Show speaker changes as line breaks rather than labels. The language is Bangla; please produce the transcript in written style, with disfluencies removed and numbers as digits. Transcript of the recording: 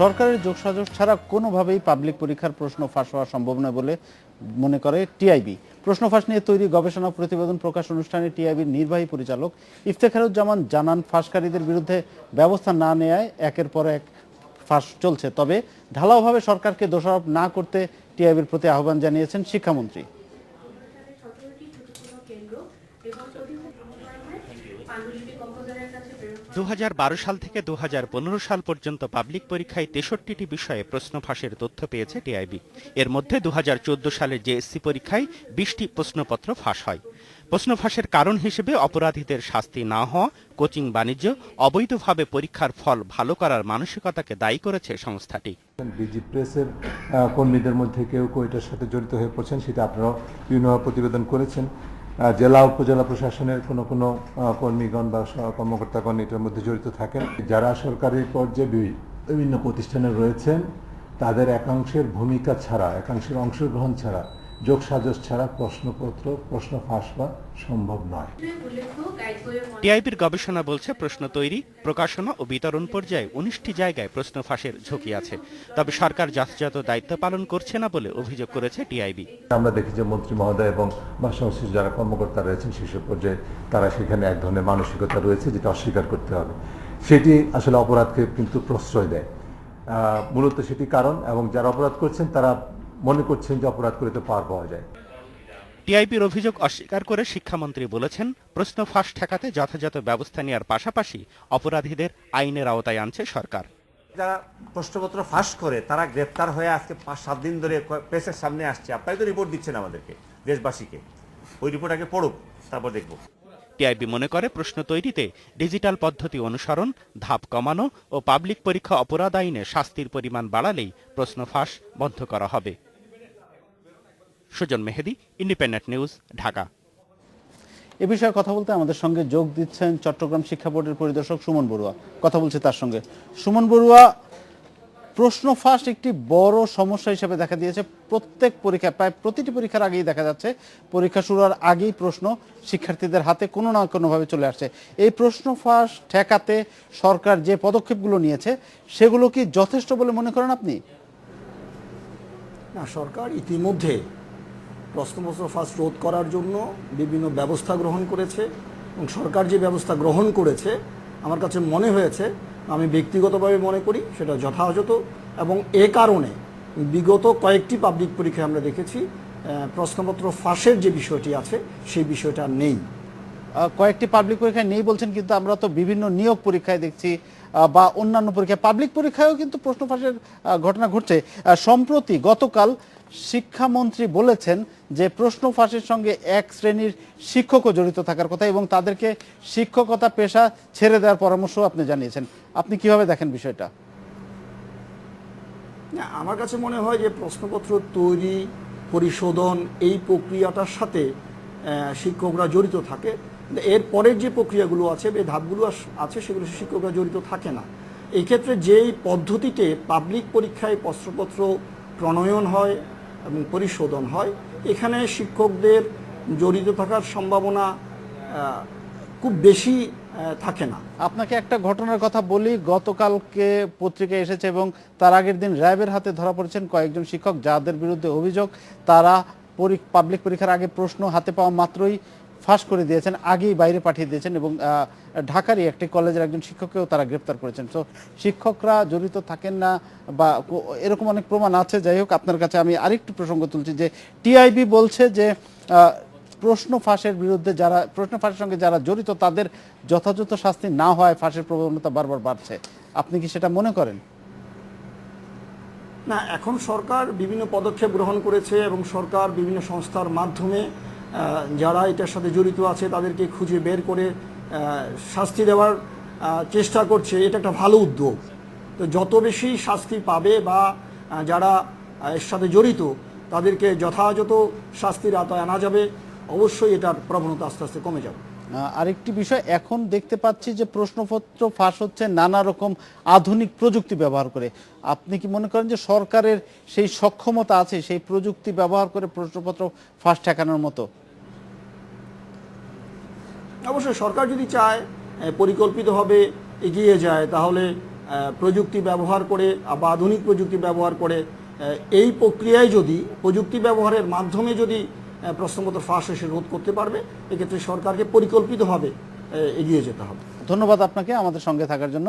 সরকারের যোগসাজশ ছাড়া কোনোভাবেই পাবলিক পরীক্ষার প্রশ্ন ফাঁস হওয়া সম্ভব নয় বলে মনে করে টিআইবি। প্রশ্ন ফাঁস নিয়ে তৈরি গবেষণা প্রতিবেদন প্রকাশ অনুষ্ঠানে টিআইবির নির্বাহী পরিচালক ইফতেখারুজ্জামান জানান, ফাঁসকারীদের বিরুদ্ধে ব্যবস্থা না নেওয়ায় একের পর এক ফাঁস চলছে। তবে ঢালাওভাবে সরকারকে দোষারোপ না করতে টিআইবির প্রতি আহ্বান জানিয়েছেন শিক্ষামন্ত্রী।
2012 সাল থেকে 2015 সাল পর্যন্ত পাবলিক পরীক্ষায় 63টি বিষয়ে প্রশ্ন ফাঁসের তথ্য পেয়েছে টিআইবি। এর মধ্যে 2014 সালের জেএসসি পরীক্ষায় 20টি প্রশ্নপত্র ফাঁস হয়। প্রশ্ন ফাঁসের কারণ হিসেবে অপরাধীদের শাস্তি না হওয়া, কোচিং বাণিজ্য, অবৈধভাবে পরীক্ষার ফল ভালো করার মানসিকতাকে দায়ী করেছে সংস্থাটি।
ডিজি প্রেসের কর্মীদের মধ্যে কেউ কেউ এটার সাথে জড়িত হয়ে পড়ছেন, সেটা আপনারা বিভিন্ন প্রতিবেদন করেছেন। জেলা উপজেলা প্রশাসনের কোনো কর্মীগণ বা কর্মকর্তাগণ এটার মধ্যে জড়িত থাকেন। যারা সরকারি পর্যায়ে বিভিন্ন প্রতিষ্ঠানে রয়েছেন, তাদের একাংশের ভূমিকা ছাড়া, একাংশের অংশগ্রহণ ছাড়া, যোগসাজশ ছাড়া প্রশ্ন ফাঁস হওয়া সম্ভব নয়।
টিআইবির গবেষণা বলছে, প্রশ্ন তৈরি, প্রকাশনা ও বিতরণ পর্যায়ে 19টি জায়গায় প্রশ্ন ফাঁসের ঝুঁকি আছে। তবে সরকার যথাযথ দায়িত্ব পালন করছে না বলে অভিযোগ করেছে টিআইবি।
আমরা দেখি যে মন্ত্রী মহোদয় এবং সংশ্লিষ্ট যারা কর্মকর্তা রয়েছেন শীর্ষ পর্যায়ে, তারা সেখানে এক ধরনের মানসিকতা রয়েছে যেটা অস্বীকার করতে হবে। সেটি আসলে অপরাধকে কিন্তু প্রশ্রয় দেয়, মূলত সেটি কারণ। এবং যারা অপরাধ করছেন তারা মনে করছেন যে অপরাধ করে তো পার পাওয়া যায়।
টিআইবির অভিযোগ অস্বীকার করে শিক্ষামন্ত্রী বলেছেন, প্রশ্ন ফাঁস ঠেকাতে যথাযথ ব্যবস্থা নেওয়ার পাশাপাশি অপরাধীদের আইনের আওতায় আনছে সরকার।
যারা প্রশ্নপত্র ফাঁস করে তারা গ্রেপ্তার হয়ে আজকে 5-7 দিন ধরে প্রেসের সামনে আসছে। আপনারা তো রিপোর্ট দিচ্ছেন আমাদেরকে, দেশবাসীকে। ওই রিপোর্ট আগে পড়ুক, তারপর দেখব।
টিআইবি মনে করে, প্রশ্ন তৈরিতে ডিজিটাল পদ্ধতি অনুসরণ, ধাপ কমানো ও পাবলিক পরীক্ষা অপরাধ আইনে শাস্তির পরিমাণ বাড়ালেই প্রশ্ন ফাঁস বন্ধ করা হবে। সুজন মেহেদি, ইন্ডিপেন্ডেন্ট নিউজ, ঢাকা।
এ বিষয়ে কথা বলতে আমাদের সঙ্গে যোগ দিচ্ছেন চট্টগ্রাম শিক্ষা বোর্ডের পরিদর্শক সুমন বড়ুয়া। কথা বলছি তার সঙ্গে। সুমন বড়ুয়া, প্রশ্ন ফাঁস একটি বড় সমস্যা হিসেবে দেখা দিয়েছে প্রত্যেক পরীক্ষা, প্রায় প্রতিটি পরীক্ষার আগেই দেখা যাচ্ছে পরীক্ষা শুরু হওয়ার আগেই প্রশ্ন শিক্ষার্থীদের হাতে কোনো না কোনোভাবে চলে আসছে। এই প্রশ্ন ফাঁস ঠেকাতে সরকার যে পদক্ষেপগুলো নিয়েছে সেগুলো কি যথেষ্ট বলে মনে করেন আপনি?
না, সরকার ইতিমধ্যে প্রশ্নপত্র ফাঁস রোধ করার জন্য বিভিন্ন ব্যবস্থা গ্রহণ করেছে এবং সরকার যে ব্যবস্থা গ্রহণ করেছে আমার কাছে মনে হয়েছে, আমি ব্যক্তিগতভাবে মনে করি সেটা যথাযথ। এবং এ কারণে বিগত কয়েকটি পাবলিক পরীক্ষায় আমরা দেখেছি প্রশ্নপত্র ফাঁসের যে বিষয়টি আছে সেই বিষয়টা নেই।
কয়েকটি পাবলিক পরীক্ষায় নেই বলছেন, কিন্তু আমরা তো বিভিন্ন নিয়োগ পরীক্ষায় দেখছি বা অন্যান্য পরীক্ষায়, পাবলিক পরীক্ষায়ও কিন্তু প্রশ্ন ফাঁসের ঘটনা ঘটছে। সম্প্রতি গতকাল শিক্ষামন্ত্রী বলেছেন যে প্রশ্ন ফাঁসের সঙ্গে এক শ্রেণীর শিক্ষকও জড়িত থাকার কথা এবং তাদেরকে শিক্ষকতা পেশা ছেড়ে দেওয়ার পরামর্শ আপনি জানিয়েছেন। আপনি কিভাবে দেখেন বিষয়টা?
না, আমার কাছে মনে হয় যে প্রশ্নপত্র তৈরি, পরিশোধন এই প্রক্রিয়াটার সাথে শিক্ষকরা জড়িত থাকে। এর পরের যে প্রক্রিয়াগুলো আছে, যে ধাপগুলো আছে, সেগুলো শিক্ষকরা জড়িত থাকে না। এই ক্ষেত্রে যেই পদ্ধতিতে পাবলিক পরীক্ষায় প্রশ্নপত্র প্রণয়ন হয় এবং পরিশোধন হয়, এখানে শিক্ষকদের জড়িত থাকার সম্ভাবনা খুব বেশি থাকে না।
আপনাকে একটা ঘটনার কথা বলি। গতকালকে পত্রিকায় এসেছে এবং তার আগের দিন র্যাবের হাতে ধরা পড়েছেন কয়েকজন শিক্ষক যাদের বিরুদ্ধে অভিযোগ তারা পাবলিক পরীক্ষার আগে প্রশ্ন হাতে পাওয়া মাত্রই ফাঁস করে দিয়েছেন, আগেই বাইরে পাঠিয়ে দিয়েছেন এবং ঢাকারই একটি কলেজের একজন শিক্ষককেও তারা গ্রেপ্তার করেছেন। তো শিক্ষকরা জড়িত থাকেন না বা এরকম অনেক প্রমাণ আছে। যাই হোক, আপনার কাছে আমি আরেকটু প্রসঙ্গ তুলছি যে টিআইবি বলছে যে প্রশ্ন ফাঁসের বিরুদ্ধে যারা, প্রশ্ন ফাঁসের সঙ্গে যারা জড়িত তাদের যথাযথ শাস্তি না হয় ফাঁসের প্রবণতা বারবার বাড়ছে। আপনি কি সেটা মনে করেন?
না, এখন সরকার বিভিন্ন পদক্ষেপ গ্রহণ করেছে এবং সরকার বিভিন্ন সংস্থার মাধ্যমে যারা এটার সাথে জড়িত আছে তাদেরকে খুঁজে বের করে শাস্তি দেওয়ার চেষ্টা করছে। এটা একটা ভালো উদ্যোগ। তো যত বেশি শাস্তি পাবে বা যারা এর সাথে জড়িত তাদেরকে যথাযথ শাস্তির আওতায় আনা যাবে, অবশ্যই এটার প্রবণতা আস্তে আস্তে কমে যাবে।
আরেকটি বিষয়, এখন দেখতে পাচ্ছি যে প্রশ্নপত্র ফাঁস হচ্ছে নানা রকম আধুনিক প্রযুক্তি ব্যবহার করে। আপনি কি মনে করেন যে সরকারের সেই সক্ষমতা আছে সেই প্রযুক্তি ব্যবহার করে প্রশ্নপত্র ফাঁস ঠেকানোর মতো?
অবশ্যই সরকার যদি চায়, পরিকল্পিতভাবে এগিয়ে যায়, তাহলে প্রযুক্তি ব্যবহার করে বা আধুনিক প্রযুক্তি ব্যবহার করে এই প্রক্রিয়ায় যদি প্রযুক্তি ব্যবহারের মাধ্যমে যদি প্রশ্নপত্র ফাঁস এসে রোধ করতে পারবে, এক্ষেত্রে সরকারকে পরিকল্পিতভাবে এগিয়ে যেতে হবে।
ধন্যবাদ আপনাকে আমাদের সঙ্গে থাকার জন্য।